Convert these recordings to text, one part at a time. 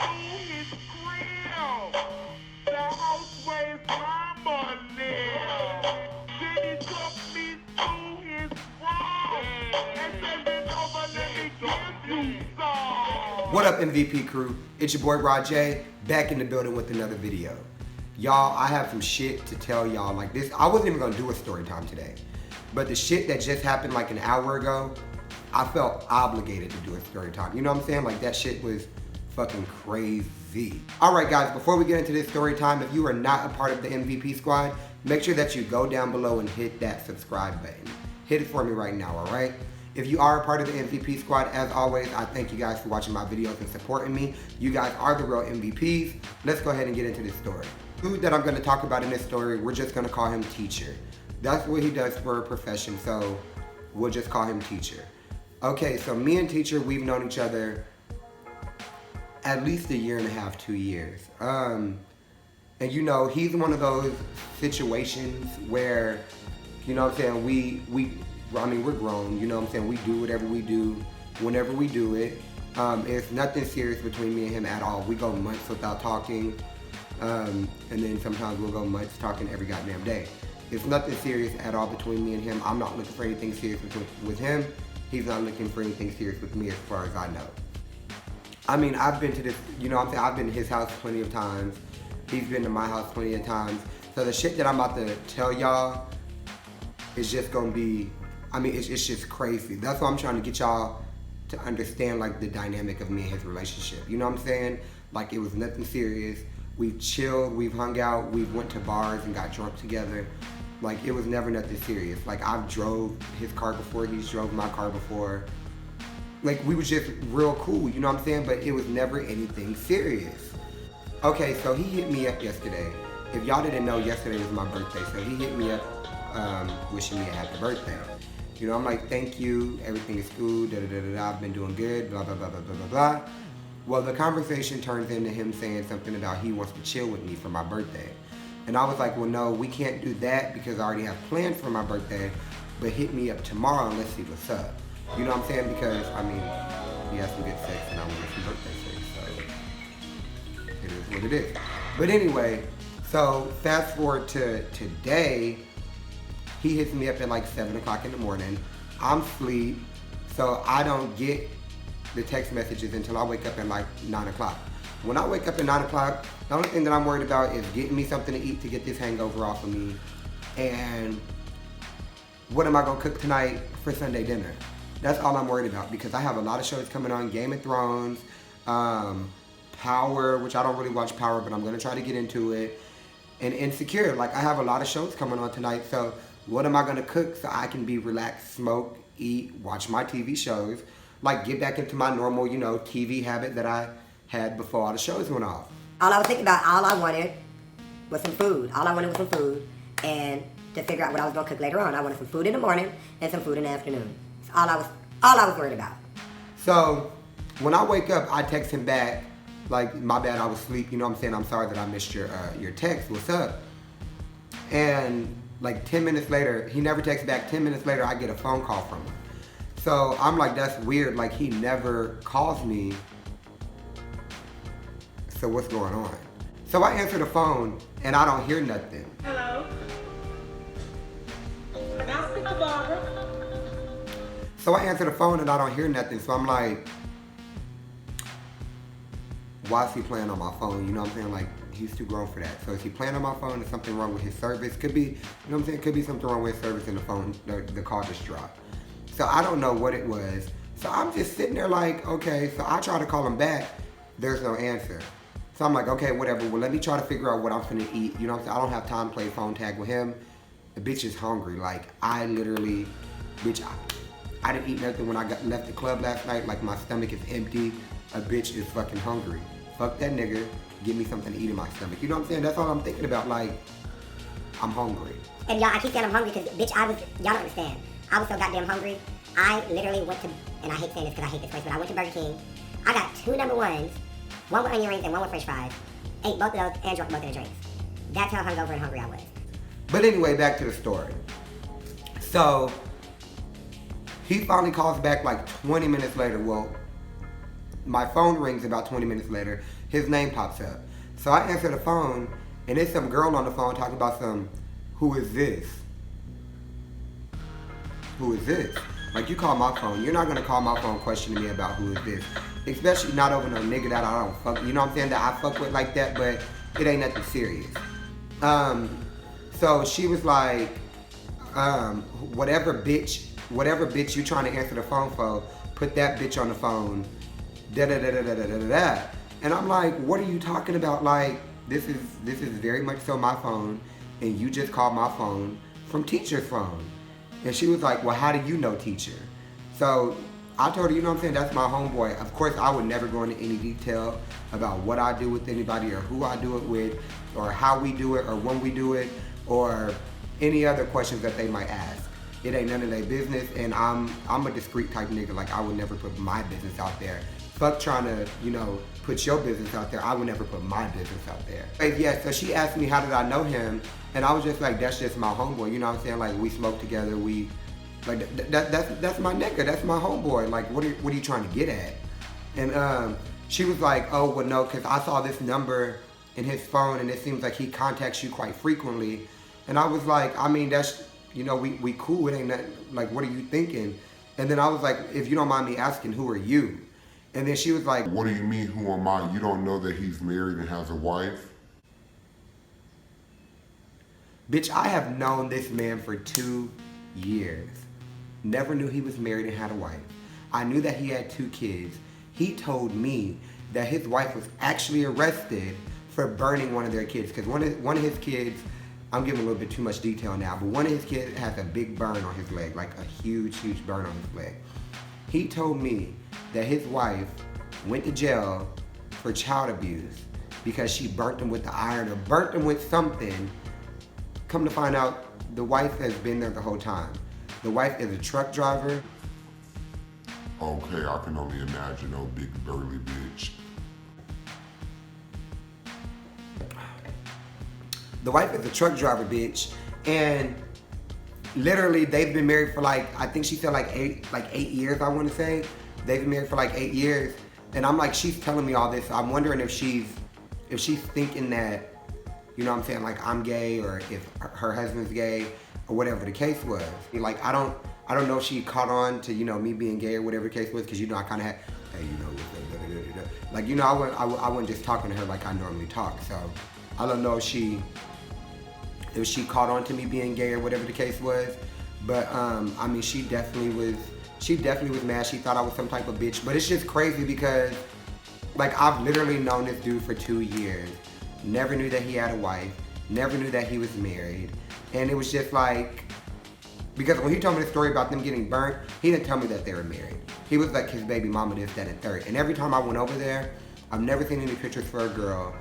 his grill. The house raised my money. Then he took me to his room and said, "Bend over, let me give you some." What up, MVP crew? It's your boy Rajay, back in the building with another video. Y'all, I have some shit to tell y'all like this. I wasn't even gonna do a story time today, but the shit that just happened like an hour ago, I felt obligated to do a story time. You know what I'm saying? Like that shit was fucking crazy. All right, guys, before we get into this story time, if you are not a part of the MVP squad, make sure that you go down below and hit that subscribe button. Hit it for me right now, all right? If you are a part of the MVP squad, as always, I thank you guys for watching my videos and supporting me. You guys are the real MVPs. Let's go ahead and get into this story. The dude that I'm gonna talk about in this story, we're just gonna call him Teacher. That's what he does for a profession, so we'll just call him Teacher. Okay, so me and Teacher, we've known each other at least a year and a half, 2 years. And you know, he's one of those situations where, you know what I'm saying, we're grown, you know what I'm saying, we do whatever we do, whenever we do it. It's nothing serious between me and him at all. We go months without talking, and then sometimes we'll go months talking every goddamn day. It's nothing serious at all between me and him. I'm not looking for anything serious with him. He's not looking for anything serious with me as far as I know. I mean, I've been to this, you know what I'm saying, I've been to his house plenty of times. He's been to my house plenty of times. So the shit that I'm about to tell y'all is just gonna be, I mean, it's just crazy. That's why I'm trying to get y'all to understand like the dynamic of me and his relationship. You know what I'm saying? Like it was nothing serious. We've chilled, we've hung out, we've went to bars and got drunk together. Like it was never nothing serious. Like I've drove his car before, he's drove my car before. Like we was just real cool, you know what I'm saying? But it was never anything serious. Okay, so he hit me up yesterday. If y'all didn't know, yesterday was my birthday, so he hit me up wishing me a happy birthday. You know, I'm like, thank you, everything is cool, I've been doing good, blah, blah, blah, blah, blah, blah, blah. Well, the conversation turns into him saying something about he wants to chill with me for my birthday. And I was like, well, no, we can't do that because I already have plans for my birthday, but hit me up tomorrow and let's see what's up. You know what I'm saying? Because, I mean, he has some good sex and I want some birthday sex, so it is what it is. But anyway, so fast forward to today, he hits me up at like 7 o'clock in the morning. I'm asleep, so I don't get the text messages until I wake up at like 9 o'clock. When I wake up at 9 o'clock, the only thing that I'm worried about is getting me something to eat to get this hangover off of me. And what am I gonna cook tonight for Sunday dinner? That's all I'm worried about because I have a lot of shows coming on, Game of Thrones, Power, which I don't really watch Power, but I'm gonna try to get into it. And Insecure, like I have a lot of shows coming on tonight, so what am I gonna cook so I can be relaxed, smoke, eat, watch my TV shows, like get back into my normal, you know, TV habit that I had before all the shows went off. All I was thinking about, all I wanted was some food. All I wanted was some food, and to figure out what I was gonna cook later on. I wanted some food in the morning and some food in the afternoon. All I was worried about. So when I wake up, I text him back, like, my bad, I was asleep, you know what I'm saying? I'm sorry that I missed your text, what's up? And like 10 minutes later, he never texts back. 10 minutes later, I get a phone call from him. So I'm like, that's weird, like he never calls me. So what's going on? So I answer the phone and I don't hear nothing. Hello. Can I speak to Barbara? So I answer the phone and I don't hear nothing. So I'm like, why is he playing on my phone? You know what I'm saying? Like, he's too grown for that. So is he playing on my phone? Is something wrong with his service? Could be, you know what I'm saying? Could be something wrong with his service in the phone. The call just dropped. So I don't know what it was. So I'm just sitting there like, okay. So I try to call him back. There's no answer. So I'm like, okay, whatever. Well, let me try to figure out what I'm finna eat. You know what I'm saying? I don't have time to play phone tag with him. The bitch is hungry. Like, I literally, bitch, I didn't eat nothing when I left the club last night. Like, my stomach is empty. A bitch is fucking hungry. Fuck that nigga. Give me something to eat in my stomach. You know what I'm saying? That's all I'm thinking about. Like, I'm hungry. And y'all, I keep saying I'm hungry because, bitch, y'all don't understand. I was so goddamn hungry. I literally went to, and I hate saying this because I hate this place, but I went to Burger King. I got 2 number ones, 1 with onion rings and 1 with french fries. Ate both of those and drank both of the drinks. That's how hungover and hungry I was. But anyway, back to the story. So, he finally calls back like 20 minutes later. Well, my phone rings about 20 minutes later. his name pops up. So I answer the phone, and there's some girl on the phone talking about who is this? Who is this? Like, you call my phone, you're not gonna call my phone questioning me about who is this. Especially not over no nigga that I don't fuck, you know what I'm saying, that I fuck with like that, but it ain't nothing serious. So she was like, whatever bitch you trying to answer the phone for, put that bitch on the phone, da-da-da-da-da-da-da-da. And I'm like, what are you talking about? Like, this is very much so my phone, and you just called my phone from teacher's phone. And she was like, well, how do you know teacher? So I told her, you know what I'm saying, that's my homeboy. Of course, I would never go into any detail about what I do with anybody or who I do it with or how we do it or when we do it or any other questions that they might ask. It ain't none of their business, and I'm a discreet type nigga. Like, I would never put my business out there. Fuck trying to, put your business out there. I would never put my business out there. But yeah, so she asked me how did I know him, and I was just like, that's just my homeboy. You know what I'm saying? Like, we smoke together. We, like, that's my nigga. That's my homeboy. Like, what are you trying to get at? And she was like, oh, well, no, because I saw this number in his phone, and it seems like he contacts you quite frequently. And I was like, I mean, that's, we cool. It ain't nothing. Like, what are you thinking? And then I was like, if you don't mind me asking, who are you? And then she was like, what do you mean, who am I? You don't know that he's married and has a wife? Bitch, I have known this man for 2 years. Never knew he was married and had a wife. I knew that he had 2 kids. He told me that his wife was actually arrested for burning one of their kids. Because one of his kids, I'm giving a little bit too much detail now, but one of his kids has a big burn on his leg, like a huge, huge burn on his leg. He told me that his wife went to jail for child abuse because she burnt him with the iron or burnt him with something. Come to find out, the wife has been there the whole time. The wife is a truck driver. Okay, I can only imagine, oh big burly bitch. The wife is a truck driver, bitch, and literally they've been married for like, I think she said like eight years, I want to say. They've been married for like 8 years, and I'm like, she's telling me all this. I'm wondering if she's thinking that, you know what I'm saying, like I'm gay, or if her husband's gay, or whatever the case was. Like, I don't know if she caught on to, me being gay or whatever the case was, because, I kind of had, hey, like, I wasn't just talking to her like I normally talk. So I don't know if she caught on to me being gay or whatever the case was. But I mean, she definitely was mad. She thought I was some type of bitch. But it's just crazy because, like, I've literally known this dude for 2 years. Never knew that he had a wife. Never knew that he was married. And it was just like, because when he told me the story about them getting burnt, he didn't tell me that they were married. He was like his baby mama, this, that, and third. And every time I went over there, I've never seen any pictures for a girl.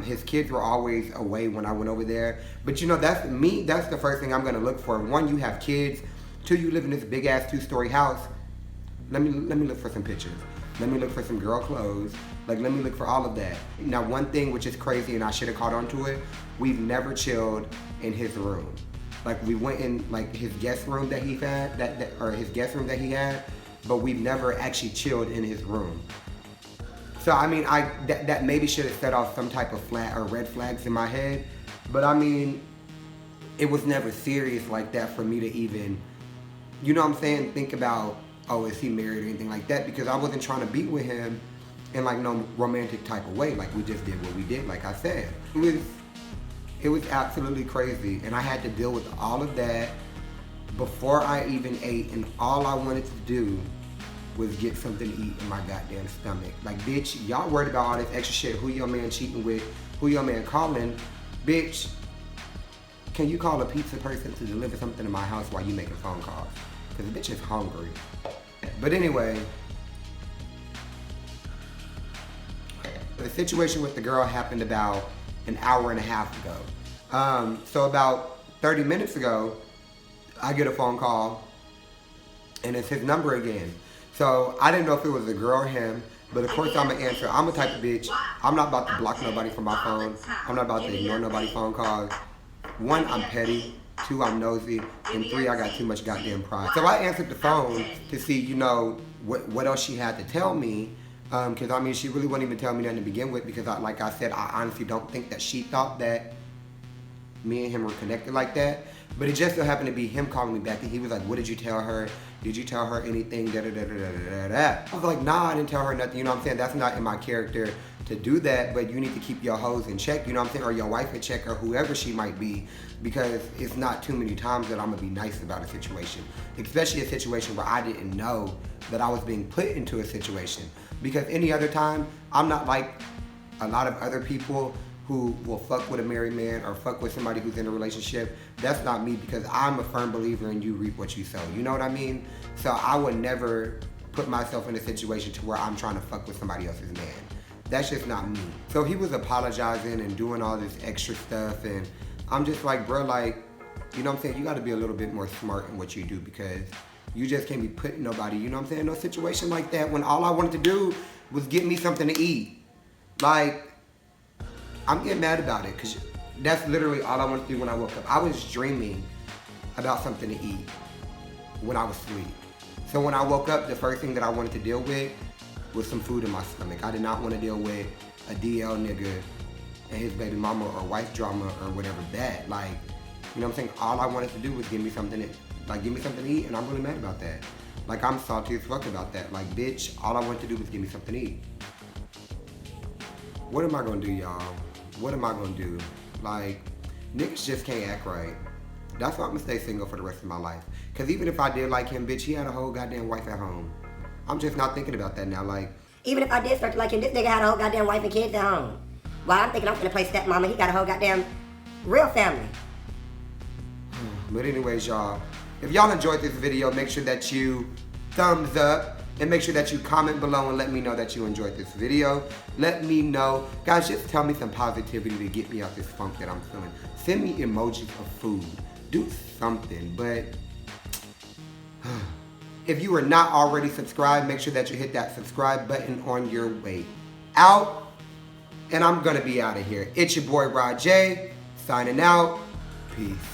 His kids were always away when I went over there. But that's me, that's the first thing I'm gonna look for. 1, you have kids. 2, you live in this big ass 2-story house. Let me look for some pictures. Let me look for some girl clothes. Like, let me look for all of that. Now, one thing which is crazy, and I should have caught on to it, we've never chilled in his room. Like, we went in like his guest room that he had, or his guest room that he had, but we've never actually chilled in his room. So I mean, that maybe should have set off some type of red flags in my head, but I mean, it was never serious like that for me to even, you know what I'm saying, think about, oh, is he married or anything like that, because I wasn't trying to be with him in like no romantic type of way. Like, we just did what we did, like I said. It was absolutely crazy, and I had to deal with all of that before I even ate, and all I wanted to do was get something to eat in my goddamn stomach. Like, bitch, y'all worried about all this extra shit, who your man cheating with, who your man calling. Bitch, can you call a pizza person to deliver something to my house while you making phone calls? Because the bitch is hungry. But anyway, the situation with the girl happened about an hour and a half ago. So about 30 minutes ago, I get a phone call, and it's his number again. So I didn't know if it was a girl or him, but of course I'm gonna answer. I'm a type of bitch. I'm not about to block nobody from my phone. I'm not about to ignore nobody's phone calls. 1, I'm petty. 2, I'm nosy. And 3, I got too much goddamn pride. So I answered the phone to see, what else she had to tell me. Because I mean, she really wouldn't even tell me nothing to begin with because, like I said, I honestly don't think that she thought that me and him were connected like that. But it just so happened to be him calling me back, and he was like, "What did you tell her? Did you tell her anything?" Da da da da da da da. I was like, "Nah, I didn't tell her nothing." You know what I'm saying? That's not in my character to do that. But you need to keep your hoes in check. You know what I'm saying? Or your wife in check, or whoever she might be, because it's not too many times that I'm gonna be nice about a situation, especially a situation where I didn't know that I was being put into a situation. Because any other time, I'm not like a lot of other people who will fuck with a married man or fuck with somebody who's in a relationship. That's not me, because I'm a firm believer in you reap what you sow. You know what I mean? So I would never put myself in a situation to where I'm trying to fuck with somebody else's man. That's just not me. So he was apologizing and doing all this extra stuff, and I'm just like, bro, like, you know what I'm saying? You gotta be a little bit more smart in what you do, because you just can't be putting nobody, you know what I'm saying, in no situation like that when all I wanted to do was get me something to eat. Like, I'm getting mad about it, because that's literally all I wanted to do when I woke up. I was dreaming about something to eat when I was asleep. So when I woke up, the first thing that I wanted to deal with was some food in my stomach. I did not want to deal with a DL nigga and his baby mama or wife drama or whatever that. Like, you know what I'm saying? All I wanted to do was give me something to eat, and I'm really mad about that. Like, I'm salty as fuck about that. Like, bitch, all I wanted to do was give me something to eat. What am I gonna do, y'all? What am I gonna do? Like, niggas just can't act right. That's why I'm gonna stay single for the rest of my life. Cause even if I did like him, bitch, he had a whole goddamn wife at home. I'm just not thinking about that now. Like, Even if I did start to like him, this nigga had a whole goddamn wife and kids at home. While I'm thinking I'm gonna play stepmama, he got a whole goddamn real family. but anyways, y'all, if y'all enjoyed this video, make sure that you thumbs up and make sure that you comment below and let me know that you enjoyed this video. Let me know. Guys, just tell me some positivity to get me out this funk that I'm feeling. Send me emojis of food. Do something, but if you are not already subscribed, make sure that you hit that subscribe button on your way out. And I'm gonna be out of here. It's your boy Rod J, signing out. Peace.